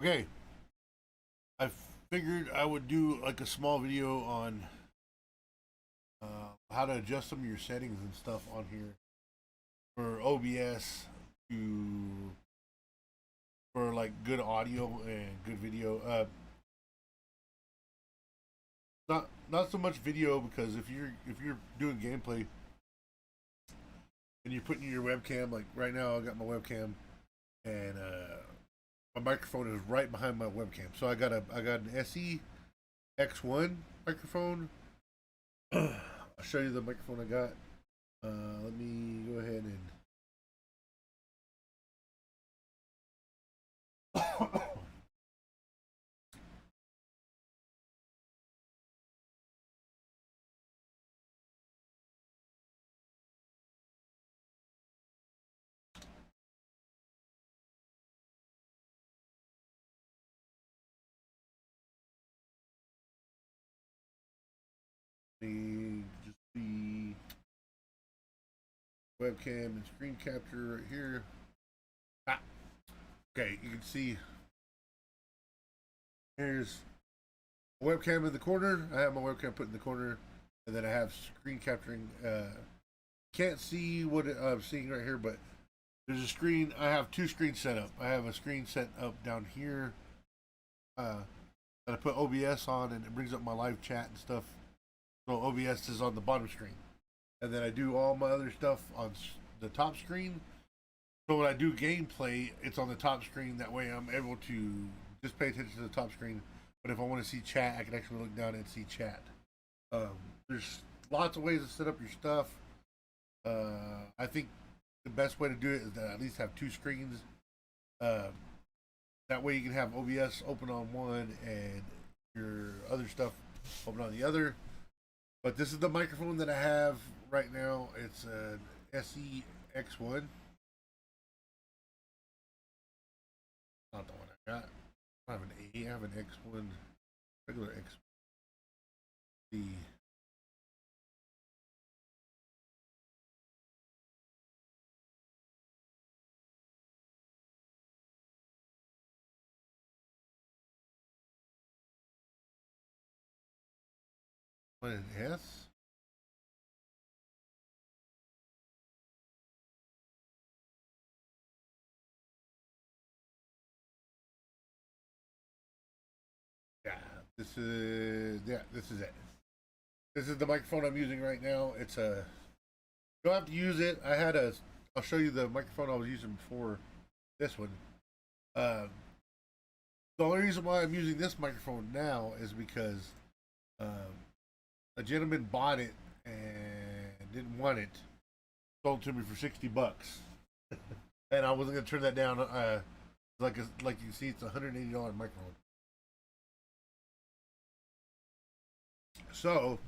Okay, I figured I would do like a small video on how to adjust some of your settings and stuff on here for OBS to for like good audio and good video. Not so much video because if you're doing gameplay and you're putting your webcam, like right now I got my webcam and my microphone is right behind my webcam. So I got an SE X1 microphone. I'll show you the microphone I got. Let me go ahead and just the webcam and screen capture right here. Ah, okay, you can see here's webcam in the corner. I have my webcam put in the corner, and then I have screen capturing. Can't see what I'm seeing right here, but there's a screen. I have two screens set up. I have a screen set up down here that I put OBS on, and it brings up my live chat and stuff. So OBS is on the bottom screen, and then I do all my other stuff on the top screen. So when I do gameplay, it's on the top screen. That way, I'm able to just pay attention to the top screen. But if I want to see chat, I can actually look down and see chat. There's lots of ways to set up your stuff. I think the best way to do it is to at least have two screens. That way you can have OBS open on one and your other stuff open on the other. But this is the microphone that I have right now. It's an SE X1. Not the one I got. I have an A. I have an X1. Regular X. The one an S. This is it. This is the microphone I'm using right now. It's a you don't have to use it. I'll show you the microphone I was using before this one. The only reason why I'm using this microphone now is because a gentleman bought it and didn't want it. Sold it to me for $60, and I wasn't gonna turn that down. Like you can see, it's a $180 microphone. So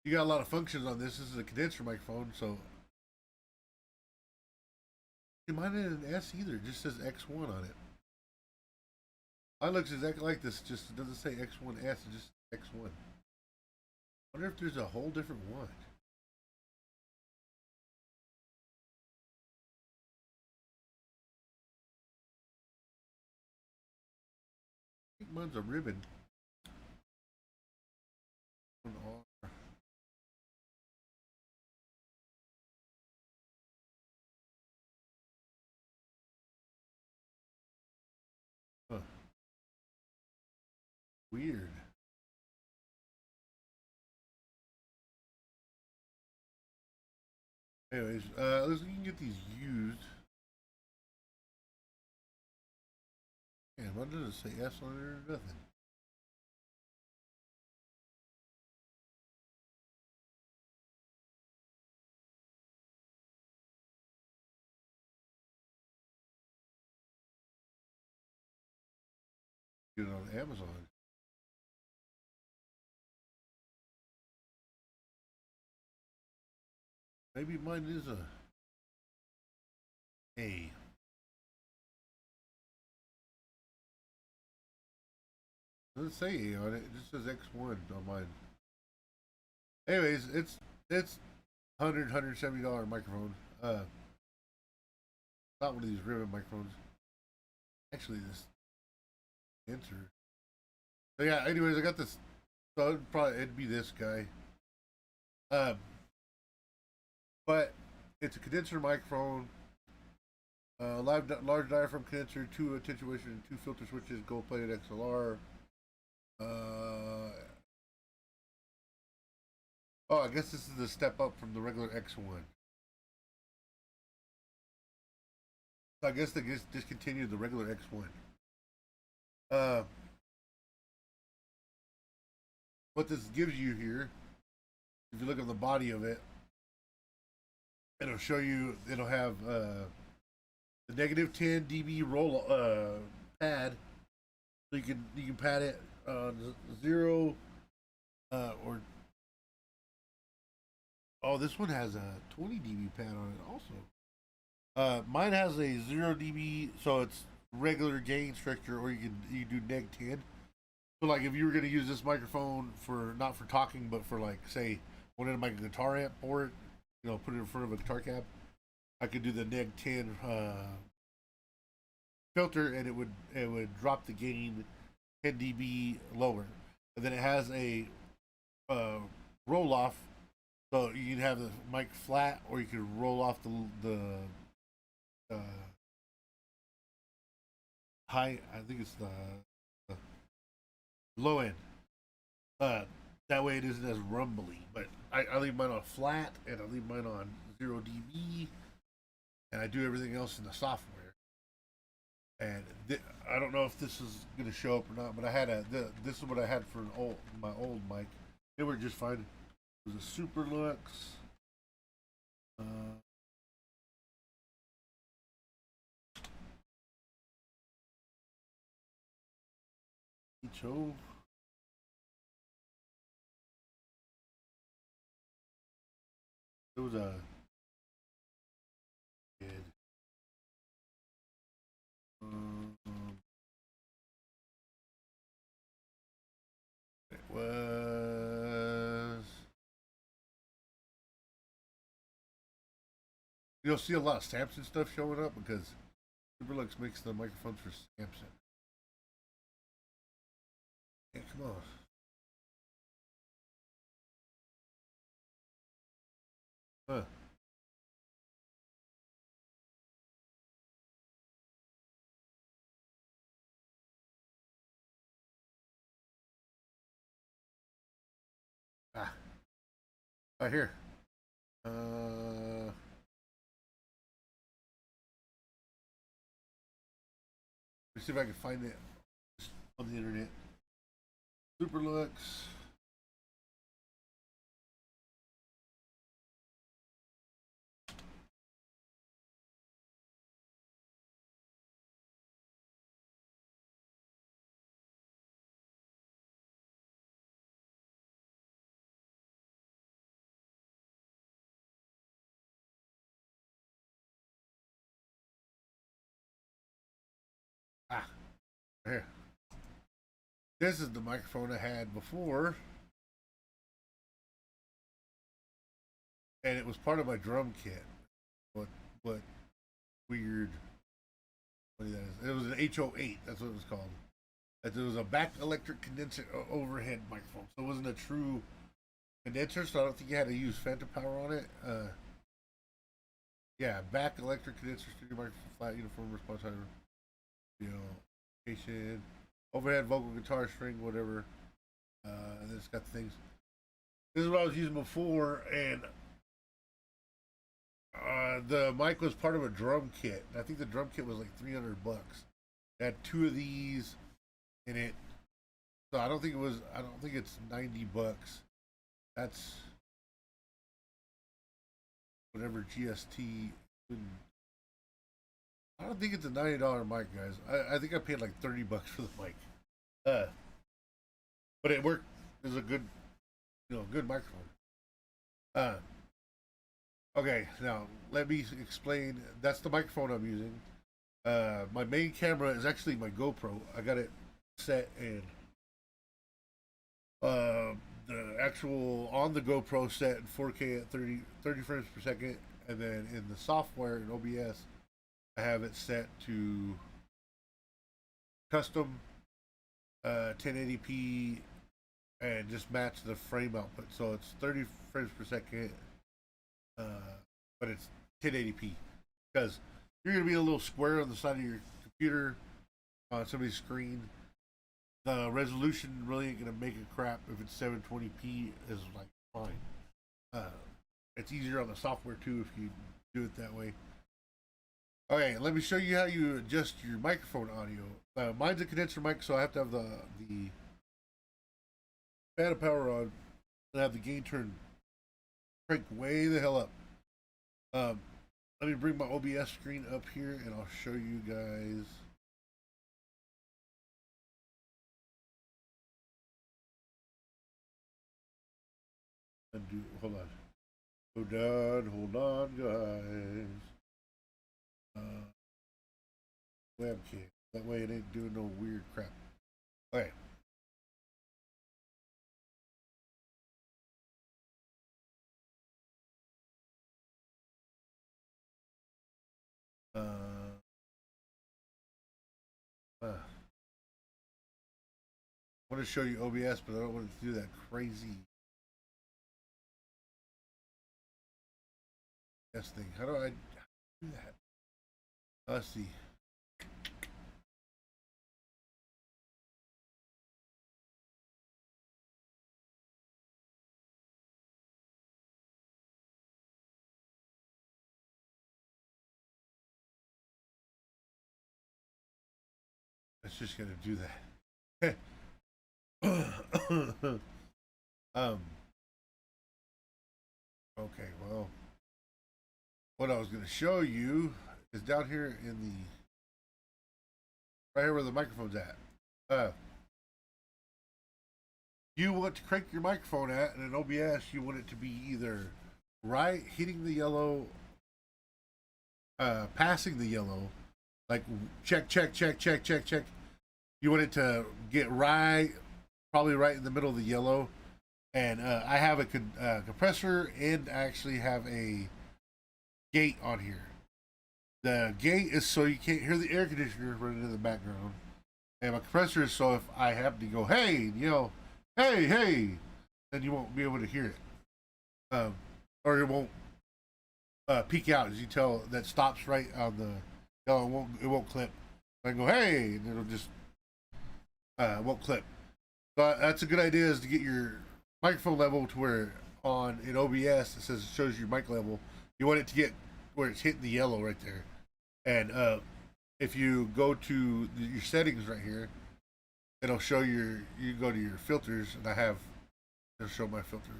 you got a lot of functions on this. This is a condenser microphone, so mine isn't an S either. It just says X1 on it. Mine looks exactly like this. Just it doesn't say X1S. It just X1. I wonder if there's a whole different one. I think mine's a ribbon. Huh. Weird. Anyways, let's see if you can get these used. Man, why does it say S on there or nothing? Get it on Amazon. Maybe mine is a A. It doesn't say A on it. It just says X1 on mine. Anyways, it's $170 microphone. Not one of these ribbon microphones. Actually, this enter. So yeah. Anyways, I got this. So it'd be this guy. Um, but it's a condenser microphone. Large diaphragm condenser, 2 attenuation, 2 filter switches, gold plated XLR. Oh, I guess this is the step up from the regular X1. So I guess they just discontinued the regular X1. What this gives you here, if you look at the body of it, it'll show you, it'll have the negative 10 dB roll pad. So you can pad it on 0 or oh, this one has a 20 dB pad on it also. Mine has a 0 dB, so it's regular gain structure, or you do neg 10. So like if you were gonna use this microphone for not for talking, but for like say wanted to make a guitar amp for it, put it in front of a guitar cab, I could do the neg 10 filter, and it would drop the gain 10 dB lower, and then it has a roll off, so you can have the mic flat, or you can roll off the high. I think it's the low end. That way it isn't as rumbly. But I leave mine on flat, and I leave mine on 0 dB, and I do everything else in the software. And I don't know if this is going to show up or not, but I had this is what I had for my old mic. They were just fine. It was a Super Lux. HO. It was a it was. You'll see a lot of Samson stuff showing up because Superlux makes the microphones for Samson. Yeah, come on. Huh. Ah. Right here. Let's see if I can find it on the internet. Superlux. Ah, here. This is the microphone I had before, and it was part of my drum kit. What weird? What that is? It was an HO8. That's what it was called. It was a back electric condenser overhead microphone, so it wasn't a true condenser. So I don't think you had to use phantom power on it. Yeah, back electric condenser studio microphone, flat uniform response time, patient, overhead vocal guitar string, whatever. And then it's got the things. This is what I was using before, and the mic was part of a drum kit. I think the drum kit was like $300. It had 2 of these in it, so I don't think it's $90. That's whatever GST. I don't think it's a $90 mic, guys. I think I paid like $30 for the mic. But it worked. It was a good, good microphone. Okay, now let me explain. That's the microphone I'm using. My main camera is actually my GoPro. I got it set in the actual on the GoPro set in 4K at 30 frames per second, and then in the software in OBS, I have it set to custom 1080p and just match the frame output. So it's 30 frames per second, but it's 1080p because you're gonna be a little square on the side of your computer on somebody's screen. The resolution really ain't gonna make a crap if it's 720p is like fine. It's easier on the software too if you do it that way. Okay, let me show you how you adjust your microphone audio. Mine's a condenser mic, so I have to have the fan of power on and have the gain turned crank way the hell up. Let me bring my OBS screen up here and I'll show you guys. Hold on, guys. Webcam. That way it ain't doing no weird crap. Okay. I want to show you OBS, but I don't want to do that crazy thing. How do I do that? Let's see. It's just gonna do that. Okay, well, what I was gonna show you is down here in the right here where the microphone's at. You want to crank your microphone at, and in OBS, you want it to be either right hitting the yellow, passing the yellow, like check. You want it to get right, probably right in the middle of the yellow. And I have a compressor and actually have a gate on here. The gate is so you can't hear the air conditioner running in the background. And my compressor is so if I happen to go, hey, hey, then you won't be able to hear it. Or it won't peak out. As you tell, that stops right on the yellow. It won't clip. I can go, hey, and it'll just won't clip. So that's a good idea, is to get your microphone level to where in OBS it shows your mic level. You want it to get where it's hitting the yellow right there. And if you go to your settings right here, it'll show you go to your filters, and it'll show my filters.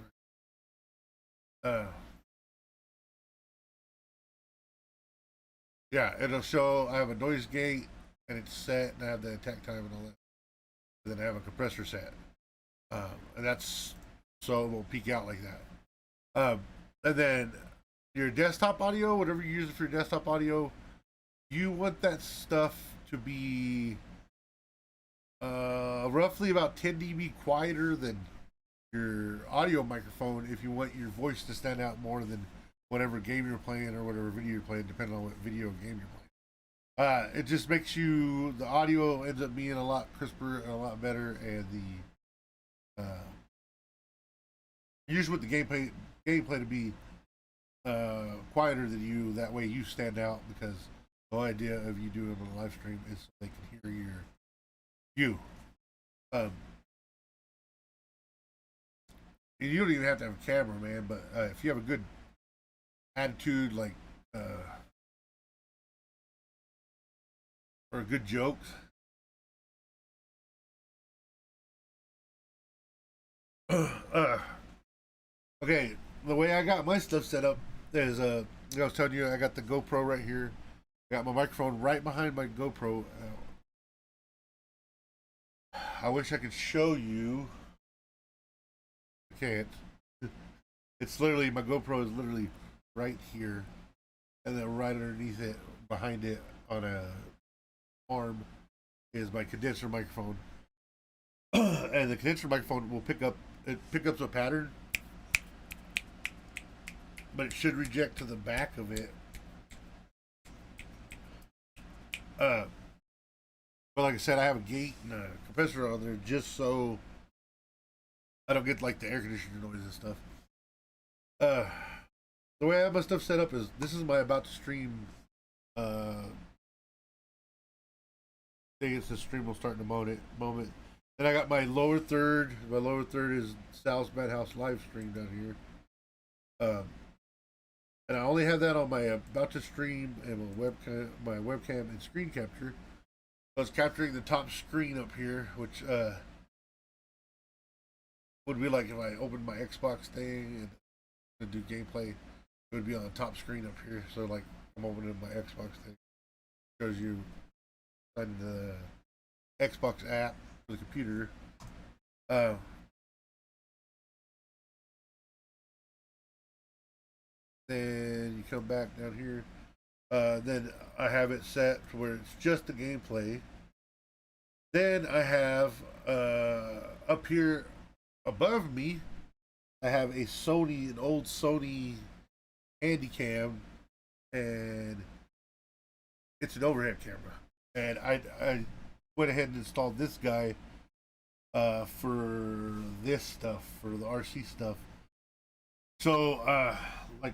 Yeah, it'll show I have a noise gate and it's set, and I have the attack time and all that. And then I have a compressor set. And that's so it won't peak out like that. And then your desktop audio, whatever you're using for your desktop audio, you want that stuff to be roughly about 10 dB quieter than your audio microphone if you want your voice to stand out more than whatever game you're playing or whatever video you're playing, depending on what video game you're playing. It just makes the audio ends up being a lot crisper and a lot better, and the you just want the gameplay to be quieter than you. That way you stand out, because the whole idea of you doing it on a live stream is so they can hear you. And you don't even have to have a camera, man, but if you have a good attitude, like or a good joke, okay, the way I got my stuff set up is I was telling you, I got the GoPro right here. Got my microphone right behind my GoPro. I wish I could show you. I can't. It's literally, my GoPro is literally right here, and then right underneath it, behind it on a arm, is my condenser microphone. And the condenser microphone will pick up a pattern, but it should reject to the back of it. But like I said, I have a gate and a compressor on there just so I don't get like the air conditioner noise and stuff. Uh, the way I have my stuff set up is this is my about to stream. I think it's the stream will start in a moment. Then I got my lower third. My lower third is Sal's Madhouse live stream down here. And I only have that on my about to stream and my webcam and screen capture. I was capturing the top screen up here, which would be like if I opened my Xbox thing and do gameplay, it would be on the top screen up here. So like I'm opening my Xbox thing, shows you the Xbox app for the computer. Then you come back down here. Then I have it set to where it's just the gameplay. Then I have up here above me, I have an old Sony Handycam, and it's an overhead camera. And I went ahead and installed this guy for this stuff, for the RC stuff. So like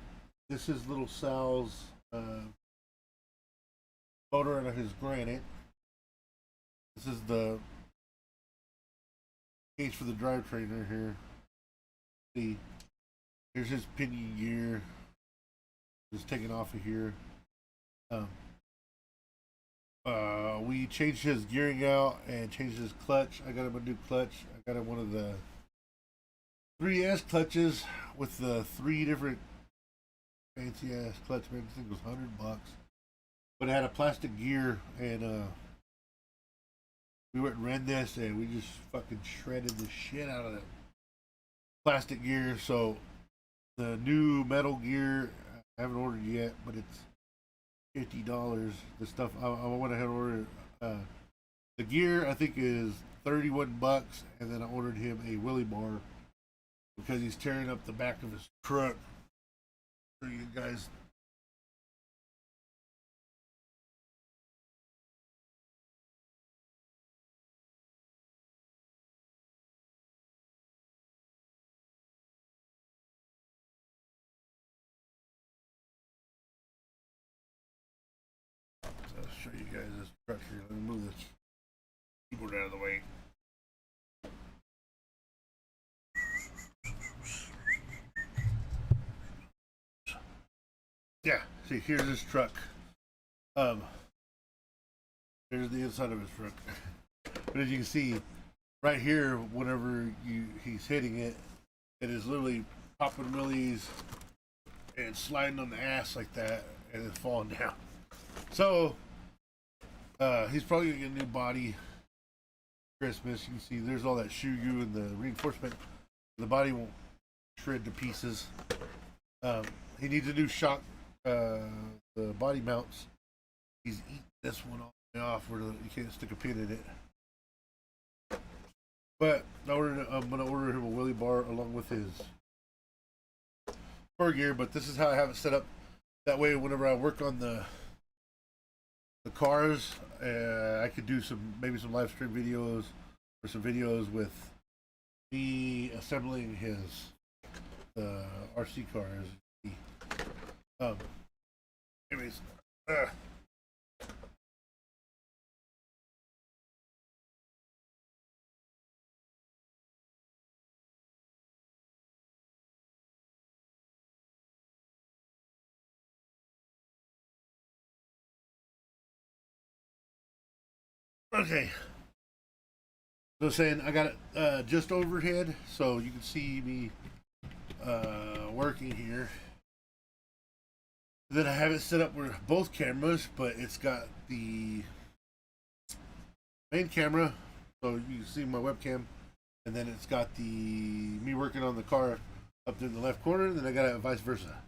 this is little Sal's motor and his Granite. This is the case for the drivetrain right here. See, here's his pinion gear. Just taking off of here. We changed his gearing out and changed his clutch. I got him a new clutch. I got him one of the 3S clutches with the 3 different fancy ass clutch. Man, this thing was $100, but it had a plastic gear, and we went and ran this, and we just fucking shredded the shit out of that plastic gear. So the new metal gear, I haven't ordered yet, but it's $50. The stuff I went ahead and ordered. The gear I think is $31, and then I ordered him a wheelie bar because he's tearing up the back of his truck. For you guys. I'll show you guys this truck here. Let me move this keyboard out of the way. Yeah, see, here's his truck. Here's the inside of his truck. But as you can see, right here, whenever he's hitting it, it is literally popping wheelies and sliding on the ass like that, and then falling down. So, he's probably gonna get a new body Christmas. You can see there's all that shoe goo and the reinforcement. The body won't shred to pieces. He needs a new shock. The body mounts. He's eating this one all the way off where you can't stick a pin in it. But I'm gonna order him a wheelie bar along with his spur gear. But this is how I have it set up. That way, whenever I work on the cars, I could do maybe some live stream videos or some videos with me assembling his RC cars. Anyways, okay. So saying I got it just overhead, so you can see me working here. Then I have it set up with both cameras, but it's got the main camera, so you can see my webcam, and then it's got me working on the car up in the left corner, and then I got it vice versa.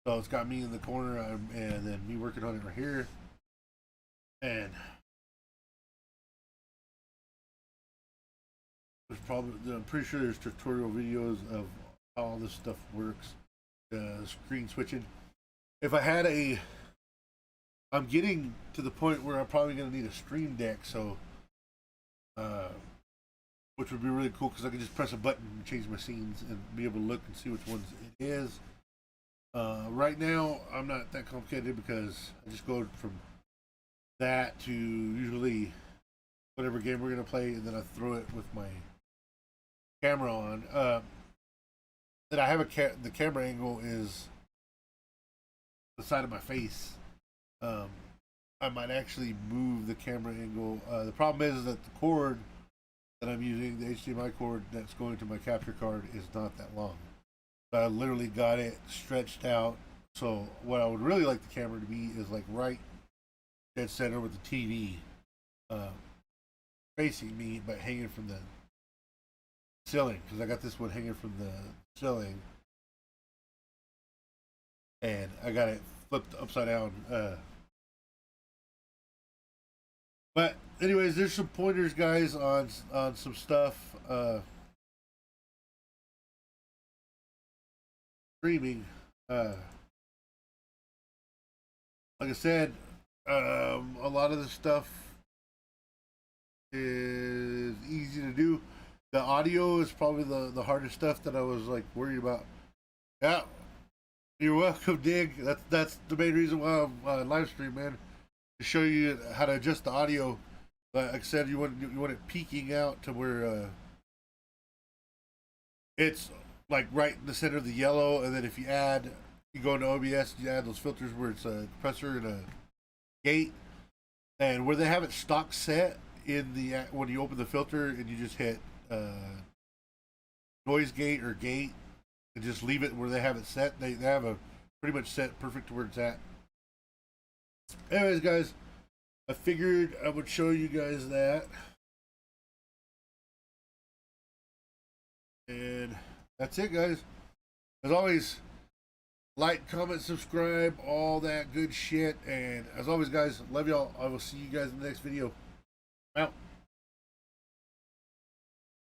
So it's got me in the corner, and then me working on it right here, and I'm pretty sure there's tutorial videos of how all this stuff works, screen switching. If I had a I'm getting to the point where I'm probably going to need a stream deck, so which would be really cool because I can just press a button and change my scenes and be able to look and see which ones it is. Right now, I'm not that complicated because I just go from that to usually whatever game we're going to play, and then I throw it with my camera on. Then I have the camera angle is the side of my face. I might actually move the camera angle. The problem is that the cord that I'm using, the HDMI cord that's going to my capture card, is not that long. So I literally got it stretched out. So what I would really like the camera to be is like right dead center with the TV facing me, but hanging from the ceiling, because I got this one hanging from the ceiling, and I got it flipped upside down. But anyways, there's some pointers, guys, on some stuff. Streaming. Like I said, a lot of the stuff is easy to do. The audio is probably the hardest stuff that I was like worried about. Yeah, you're welcome, Dig. That's the main reason why I'm live stream, man. To show you how to adjust the audio. Like I said, you want it peaking out to where it's like right in the center of the yellow, and then if you go into OBS, you add those filters where it's a compressor and a gate, and where they have it stock set in the when you open the filter and you just hit noise gate or gate and just leave it where they have it set. They have a pretty much set perfect to where it's at. Anyways, guys, I figured I would show you guys that. And that's it, guys. As always, like, comment, subscribe, all that good shit. And as always, guys, love y'all. I will see you guys in the next video. Out.